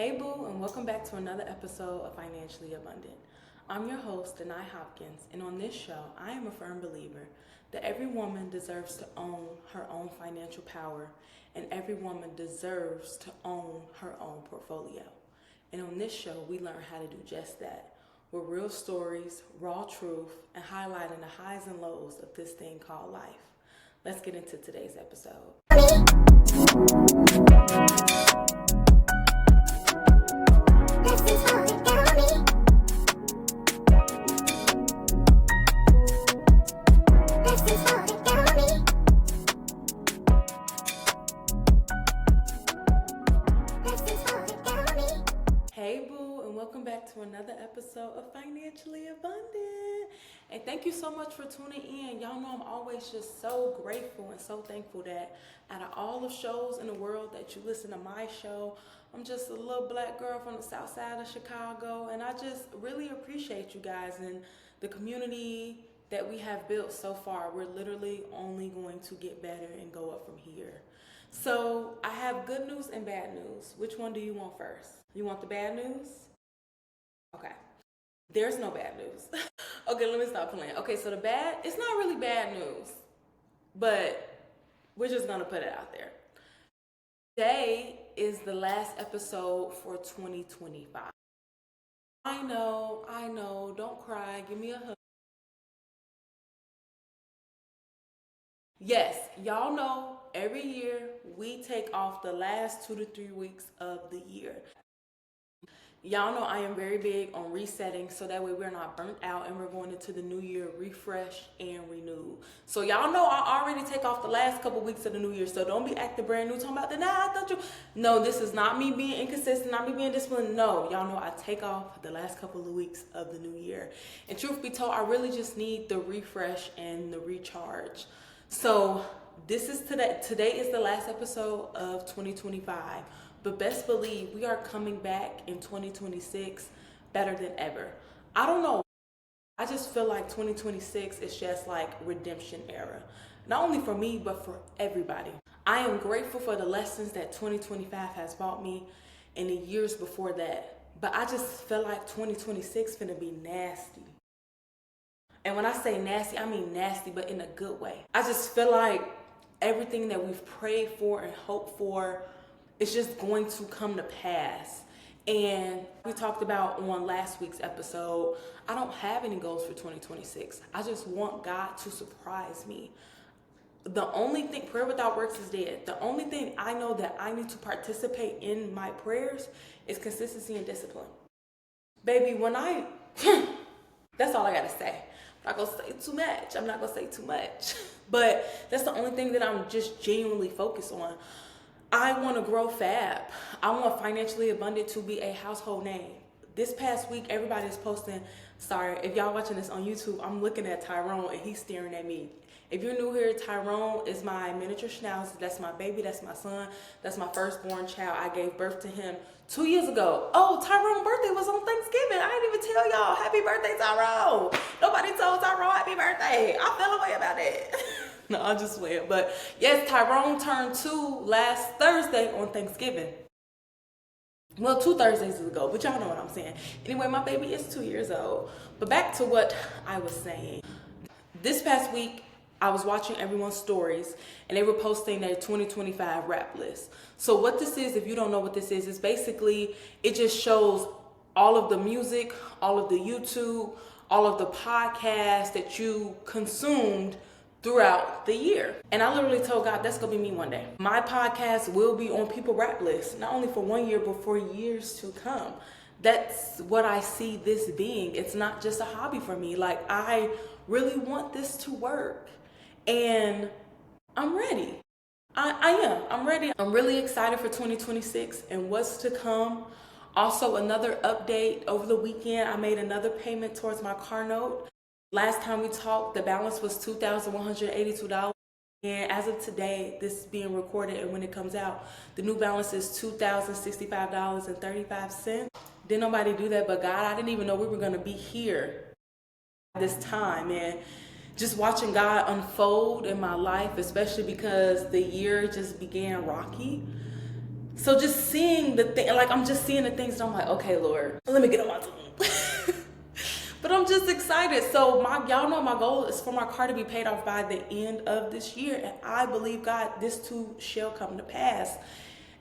Hey Boo, and welcome back to another episode of Financially Abundant. I'm your host, Denai Hopkins, and on this show, I am a firm believer that every woman deserves to own her own financial power, and every woman deserves to own her own portfolio. And on this show, we learn how to do just that, with real stories, raw truth, and highlighting the highs and lows of this thing called life. Let's get into today's episode. Hey Boo, and welcome back to another episode of Financially Abundant. And thank you so much for tuning in. Y'all know I'm always just so grateful and so thankful that out of all the shows in the world that you listen to my show, I'm just a little black girl from the south side of Chicago, and I just really appreciate you guys and the community that we have built so far. We're literally only going to get better and go up from here. So I have good news and bad news. Which one do you want first? You want the bad news? Okay. There's no bad news. Okay, let me stop playing. Okay, so it's not really bad news, but we're just gonna put it out there. Today is the last episode for 2025. I know, don't cry, give me a hug. Yes, y'all know every year we take off the last 2 to 3 weeks of the year. Y'all know I am very big on resetting so that way we're not burnt out and we're going into the new year refreshed and renewed. So y'all know I already take off the last couple weeks of the new year, so don't be acting brand new talking about that. Nah, I thought you. No, this is not me being inconsistent, not me being disciplined. No, y'all know I take off the last couple of weeks of the new year. And truth be told, I really just need the refresh and the recharge. So today is the last episode of 2025. But best believe we are coming back in 2026 better than ever. I don't know. I just feel like 2026 is just like redemption era. Not only for me, but for everybody. I am grateful for the lessons that 2025 has brought me in the years before that. But I just feel like 2026 finna be nasty. And when I say nasty, I mean nasty, but in a good way. I just feel like everything that we've prayed for and hoped for, it's just going to come to pass. And we talked about on last week's episode, I don't have any goals for 2026. I just want God to surprise me. The only thing, prayer without works is dead. The only thing I know that I need to participate in my prayers is consistency and discipline. Baby, that's all I gotta say. I'm not gonna say too much. But that's the only thing that I'm just genuinely focused on. I want to grow Fab. I want Financially Abundant to be a household name. This past week, everybody's posting. Sorry, if y'all watching this on YouTube, I'm looking at Tyrone and he's staring at me. If you're new here, Tyrone is my miniature schnauzer. That's my baby. That's my son. That's my firstborn child. I gave birth to him 2 years ago. Oh, Tyrone's birthday was on Thanksgiving. I didn't even tell y'all. Happy birthday, Tyrone. Nobody told Tyrone happy birthday. I fell away about it. No, I'm just playing. But yes, Tyrone turned 2 last Thursday on Thanksgiving. Well, 2 Thursdays ago, but y'all know what I'm saying. Anyway, my baby is 2 years old. But back to what I was saying. This past week, I was watching everyone's stories and they were posting their 2025 rap list. So what this is, if you don't know what this is basically, it just shows all of the music, all of the YouTube, all of the podcasts that you consumed throughout the year. And I literally told God, that's gonna be me one day. My podcast will be on people rap lists, not only for 1 year, but for years to come. That's what I see this being. It's not just a hobby for me. Like, I really want this to work. And I'm ready. I'm ready. I'm really excited for 2026 and what's to come. Also, another update over the weekend, I made another payment towards my car note. Last time we talked, the balance was $2,182. And as of today, this is being recorded, and when it comes out, the new balance is $2,065.35. Didn't nobody do that but God. I didn't even know we were going to be here this time. And just watching God unfold in my life, especially because the year just began rocky. So just seeing the thing, like I'm just seeing the things and I'm like, okay, Lord, let me get on my Zoom. But I'm just excited. So y'all know my goal is for my car to be paid off by the end of this year. And I believe, God, this too shall come to pass.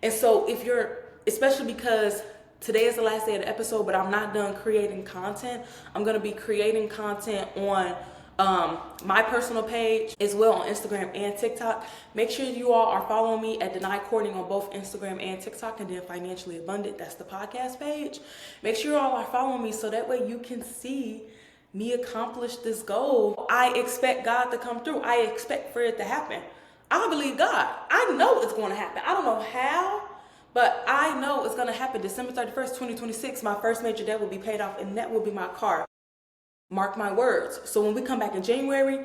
And so if you're, especially because today is the last day of the episode, but I'm not done creating content. I'm going to be creating content on my personal page as well on Instagram and TikTok. Make sure you all are following me at Deny Courting on both Instagram and TikTok, and then Financially Abundant, that's the podcast page. Make sure you all are following me so that way you can see me accomplish this goal. I expect God to come through. I expect for it to happen. I believe God. I know it's going to happen. I don't know how, but I know it's going to happen. December 31st, 2026, my first major debt will be paid off, and that will be my car. Mark my words. So when we come back in January,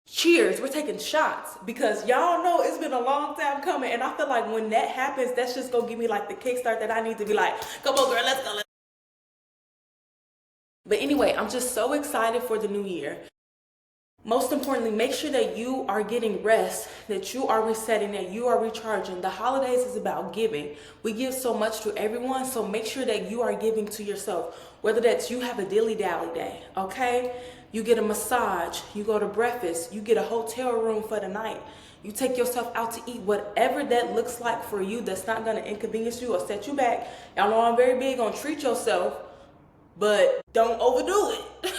cheers, we're taking shots, because y'all know it's been a long time coming. And I feel like when that happens, that's just going to give me like the kickstart that I need to be like, come on, girl, let's go. But anyway, I'm just so excited for the new year. Most importantly, make sure that you are getting rest, that you are resetting, that you are recharging. The holidays is about giving. We give so much to everyone, so make sure that you are giving to yourself. Whether that's you have a dilly-dally day, okay? You get a massage, you go to breakfast, you get a hotel room for the night. You take yourself out to eat, whatever that looks like for you that's not going to inconvenience you or set you back. Y'all know I'm very big on treat yourself, but don't overdo it.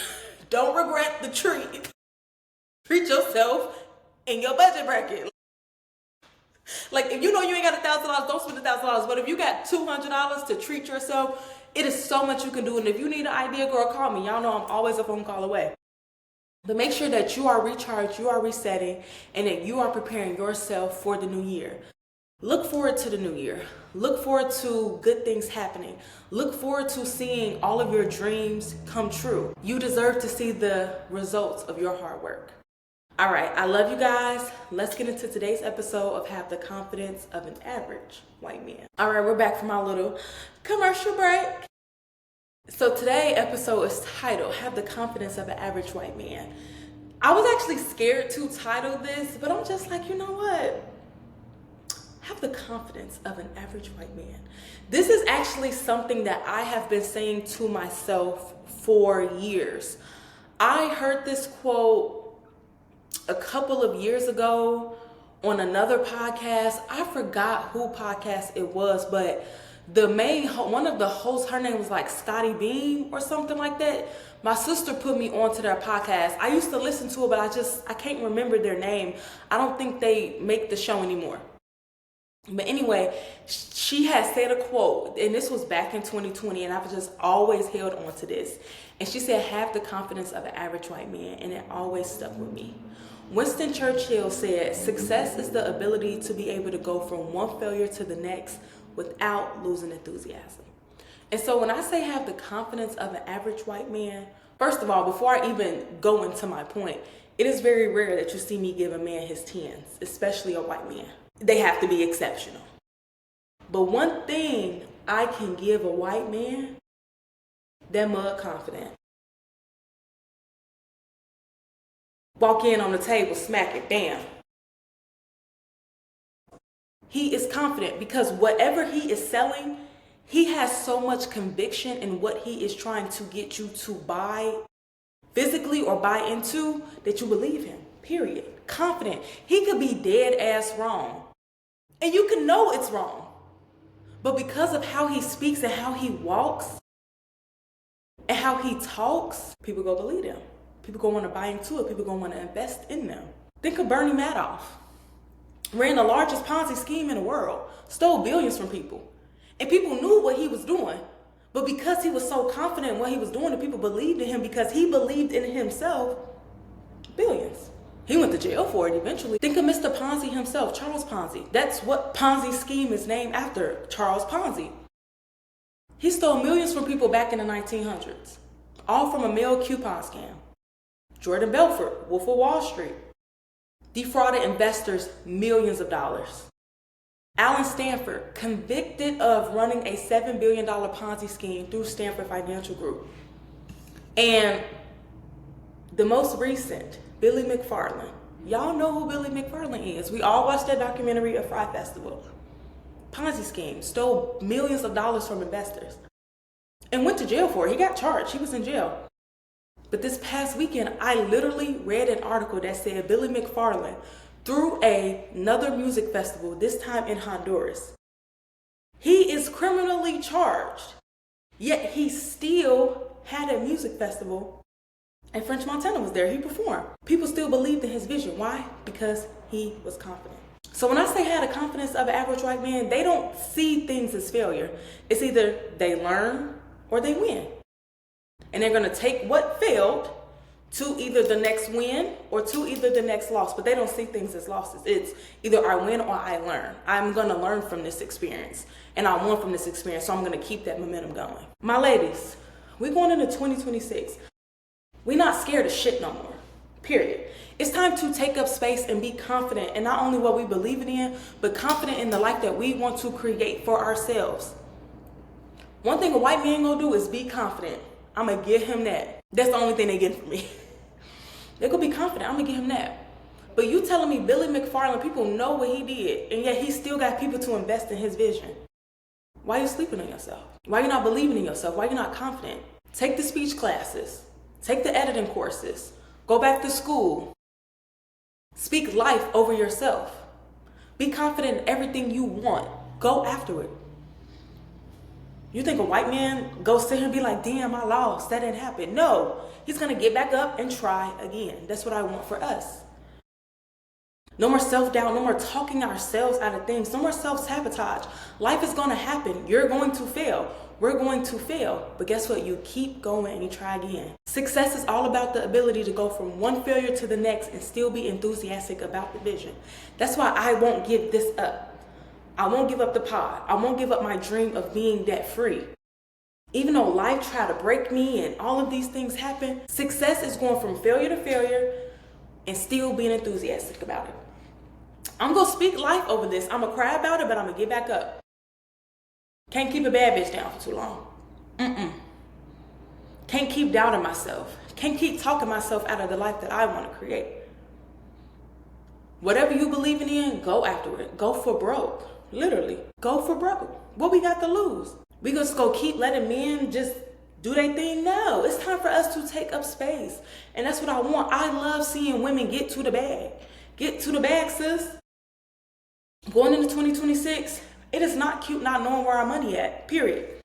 Don't regret the treat. Treat yourself in your budget bracket. Like, if you know you ain't got $1,000, don't spend $1,000. But if you got $200 to treat yourself, it is so much you can do. And if you need an idea, girl, call me. Y'all know I'm always a phone call away. But make sure that you are recharged, you are resetting, and that you are preparing yourself for the new year. Look forward to the new year. Look forward to good things happening. Look forward to seeing all of your dreams come true. You deserve to see the results of your hard work. All right, I love you guys. Let's get into today's episode of Have the Confidence of an Average White Man. All right, we're back from our little commercial break. So today's episode is titled Have the Confidence of an Average White Man. I was actually scared to title this, but I'm just like, you know what? Have the confidence of an average white man. This is actually something that I have been saying to myself for years. I heard this quote a couple of years ago on another podcast. I forgot who podcast it was, but one of the hosts, her name was like Scotty Beam or something like that. My sister put me onto their podcast. I used to listen to it, but I can't remember their name. I don't think they make the show anymore. But anyway, she had said a quote, and this was back in 2020, and I've just always held on to this. And she said, have the confidence of an average white man, and it always stuck with me. Winston Churchill said, success is the ability to be able to go from one failure to the next without losing enthusiasm. And so when I say have the confidence of an average white man, first of all, before I even go into my point, it is very rare that you see me give a man his 10s, especially a white man. They have to be exceptional. But one thing I can give a white man, that mug confident. Walk in on the table, smack it, bam. He is confident because whatever he is selling, he has so much conviction in what he is trying to get you to buy physically or buy into that you believe him, period. Confident. He could be dead ass wrong. And you can know it's wrong. But because of how he speaks and how he walks and how he talks, people go believe him. People go want to buy into it. People go want to invest in them. Think of Bernie Madoff. Ran the largest Ponzi scheme in the world. Stole billions from people. And people knew what he was doing. But because he was so confident in what he was doing, the people believed in him because he believed in himself. Billions. He went to jail for it eventually. Think of Mr. Ponzi himself, Charles Ponzi. That's what Ponzi scheme is named after, Charles Ponzi. He stole millions from people back in the 1900s, all from a mail coupon scam. Jordan Belfort, Wolf of Wall Street, defrauded investors millions of dollars. Alan Stanford, convicted of running a $7 billion Ponzi scheme through Stanford Financial Group. And the most recent, Billy McFarland. Y'all know who Billy McFarland is. We all watched that documentary, A Fry Festival. Ponzi scheme, stole millions of dollars from investors, and went to jail for it. He got charged. He was in jail. But this past weekend, I literally read an article that said Billy McFarland threw another music festival, this time in Honduras. He is criminally charged, yet he still had a music festival, and French Montana was there. He performed. People still believed in his vision. Why? Because he was confident. So when I say had the confidence of an average white man, they don't see things as failure. It's either they learn or they win. And they're going to take what failed to either the next win or to either the next loss. But they don't see things as losses. It's either I win or I learn. I'm going to learn from this experience. And I won from this experience. So I'm going to keep that momentum going. My ladies, we're going into 2026. We're not scared of shit no more. Period. It's time to take up space and be confident in not only what we believe in, but confident in the life that we want to create for ourselves. One thing a white man gonna do is be confident. I'm gonna give him that. That's the only thing they get from me. They're gonna be confident. I'm gonna give him that. But you telling me Billy McFarland, people know what he did, and yet he still got people to invest in his vision. Why are you sleeping on yourself? Why are you not believing in yourself? Why are you not confident? Take the speech classes. Take the editing courses. Go back to school. Speak life over yourself. Be confident in everything you want. Go after it. You think a white man go sit here and be like, damn, I lost, that didn't happen. No, he's gonna get back up and try again. That's what I want for us. No more self-doubt, no more talking ourselves out of things, no more self-sabotage. Life is gonna happen. You're going to fail. We're going to fail. But guess what? You keep going and you try again. Success is all about the ability to go from one failure to the next and still be enthusiastic about the vision. That's why I won't give this up. I won't give up the pod. I won't give up my dream of being debt free. Even though life tried to break me and all of these things happen, success is going from failure to failure and still being enthusiastic about it. I'm going to speak life over this. I'm going to cry about it, but I'm going to get back up. Can't keep a bad bitch down for too long. Can't keep doubting myself. Can't keep talking myself out of the life that I want to create. Whatever you believe in, go after it. Go for broke. Literally, go for broke. What we got to lose? We just go keep letting men just do their thing? No, it's time for us to take up space. And that's what I want. I love seeing women get to the bag. Get to the bag, sis. Going into 2026, it is not cute not knowing where our money at, period.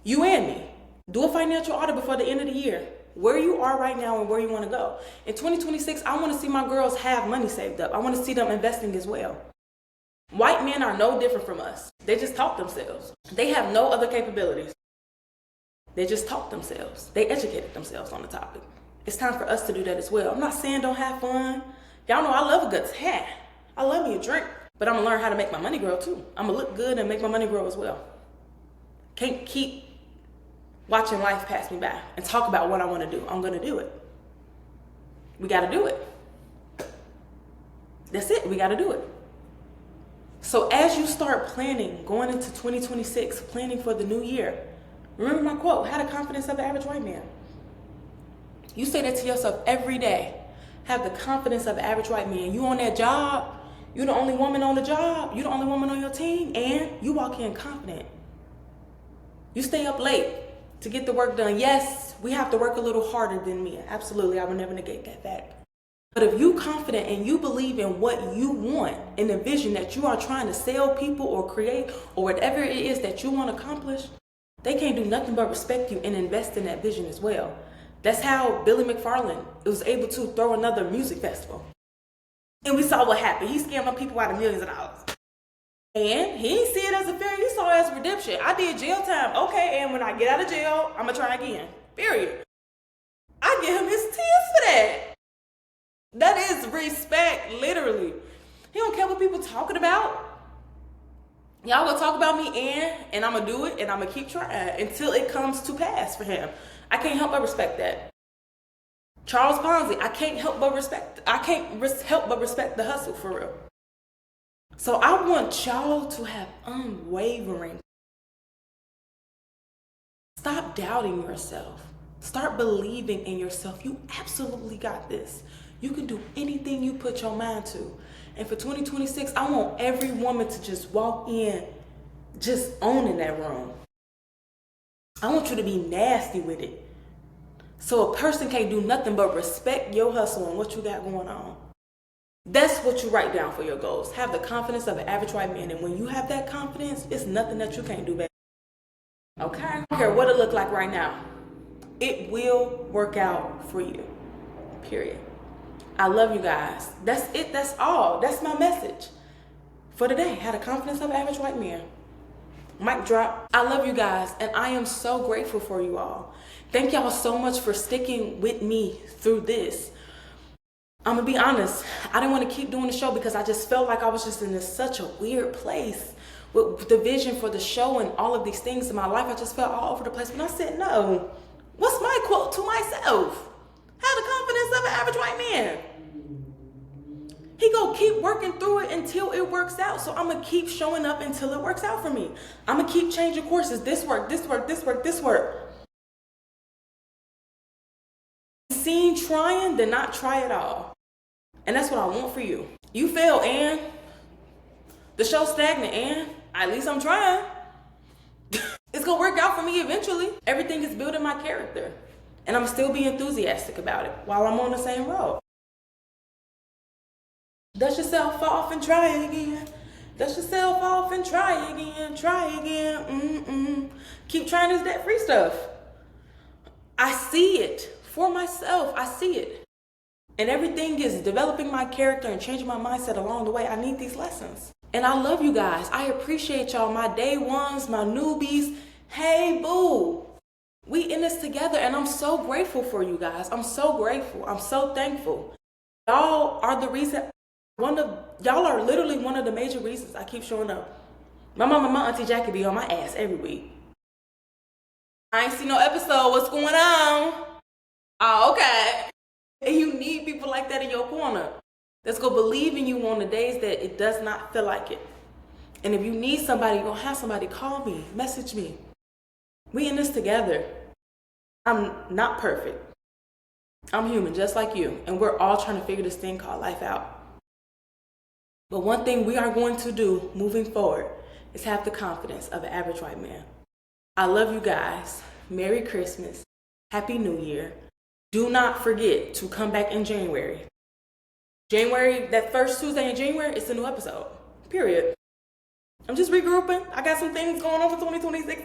You and me. Do a financial audit before the end of the year. Where you are right now and where you want to go. In 2026, I want to see my girls have money saved up. I want to see them investing as well. White men are no different from us. They just talk themselves. They have no other capabilities. They just talk themselves. They educated themselves on the topic. It's time for us to do that as well. I'm not saying don't have fun. Y'all know I love a good tan. I love me a drink. But I'm going to learn how to make my money grow too. I'm going to look good and make my money grow as well. Can't keep watching life pass me by and talk about what I want to do. I'm going to do it. We got to do it. That's it. We got to do it. So as you start planning, going into 2026, planning for the new year, remember my quote, have the confidence of the average white man. You say that to yourself every day. Have the confidence of the average white man. You on that job, you the only woman on the job, you the only woman on your team, and you walk in confident. You stay up late to get the work done. Yes, we have to work a little harder than men. Absolutely, I will never negate that fact. But if you confident and you believe in what you want, in the vision that you are trying to sell people or create, or whatever it is that you want to accomplish, they can't do nothing but respect you and invest in that vision as well. That's how Billy McFarland was able to throw another music festival. And we saw what happened. He scammed people out of millions of dollars. And he didn't see it as a failure. He saw it as redemption. I did jail time. Okay, and when I get out of jail, I'm going to try again. Period. I give him his tears for that. That is respect, literally. He don't care what people talking about. Y'all gonna talk about me and I'm gonna do it and I'm gonna keep trying until it comes to pass for him. I can't help but respect that. Charles Ponzi, I can't help but respect the hustle for real. So I want y'all to have unwavering. Stop doubting yourself. Start believing in yourself. You absolutely got this. You can do anything you put your mind to. And for 2026, I want every woman to just walk in just owning that room. I want you to be nasty with it. So a person can't do nothing but respect your hustle and what you got going on. That's what you write down for your goals. Have the confidence of an average white man. And when you have that confidence, it's nothing that you can't do better. Okay? I don't care what it look like right now. It will work out for you. Period. I love you guys. That's it. That's all. That's my message for today. Have the confidence of an average white man. Mic drop. I love you guys, and I am so grateful for you all. Thank y'all so much for sticking with me through this. I'm gonna be honest, I didn't want to keep doing the show because I just felt like I was just in such a weird place with the vision for the show and all of these things in my life. I just felt all over the place. But I said, no, what's my quote to myself? Have the confidence of an average white man. He gonna keep working through it until it works out. So I'm gonna keep showing up until it works out for me. I'm gonna keep changing courses. This work, this work, this work, this work. Seen trying, then not try at all. And that's what I want for you. You fail, and the show's stagnant, and at least I'm trying. It's gonna work out for me eventually. Everything is building my character. And I'm still be enthusiastic about it while I'm on the same road. Dust yourself off and try again. Dust yourself off and try again. Try again. Keep trying this debt-free stuff. I see it for myself. I see it. And everything is developing my character and changing my mindset along the way. I need these lessons. And I love you guys. I appreciate y'all. My day ones, my newbies. Hey, boo. We in this together, and I'm so grateful for you guys. I'm so grateful. I'm so thankful. Y'all are the reason. Y'all are literally one of the major reasons I keep showing up. My mama, my auntie Jackie be on my ass every week. I ain't seen no episode. What's going on? Oh, okay. And you need people like that in your corner that's gonna believe in you on the days that it does not feel like it. And if you need somebody, you're gonna have somebody call me, message me. We in this together. I'm not perfect. I'm human just like you. And we're all trying to figure this thing called life out. But one thing we are going to do moving forward is have the confidence of an average white man. I love you guys. Merry Christmas. Happy New Year. Do not forget to come back in January. That first Tuesday in January, it's a new episode. Period. I'm just regrouping. I got some things going on for 2026.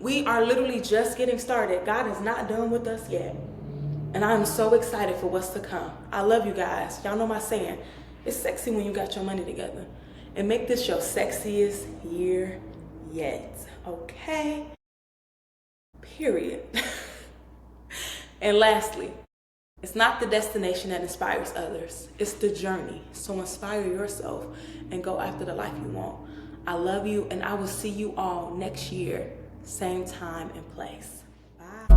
We are literally just getting started. God is not done with us yet. And I'm so excited for what's to come. I love you guys. Y'all know my saying. It's sexy when you got your money together. And make this your sexiest year yet. Okay? Period. And lastly, it's not the destination that inspires others. It's the journey. So inspire yourself and go after the life you want. I love you, and I will see you all next year. Same time and place. Bye.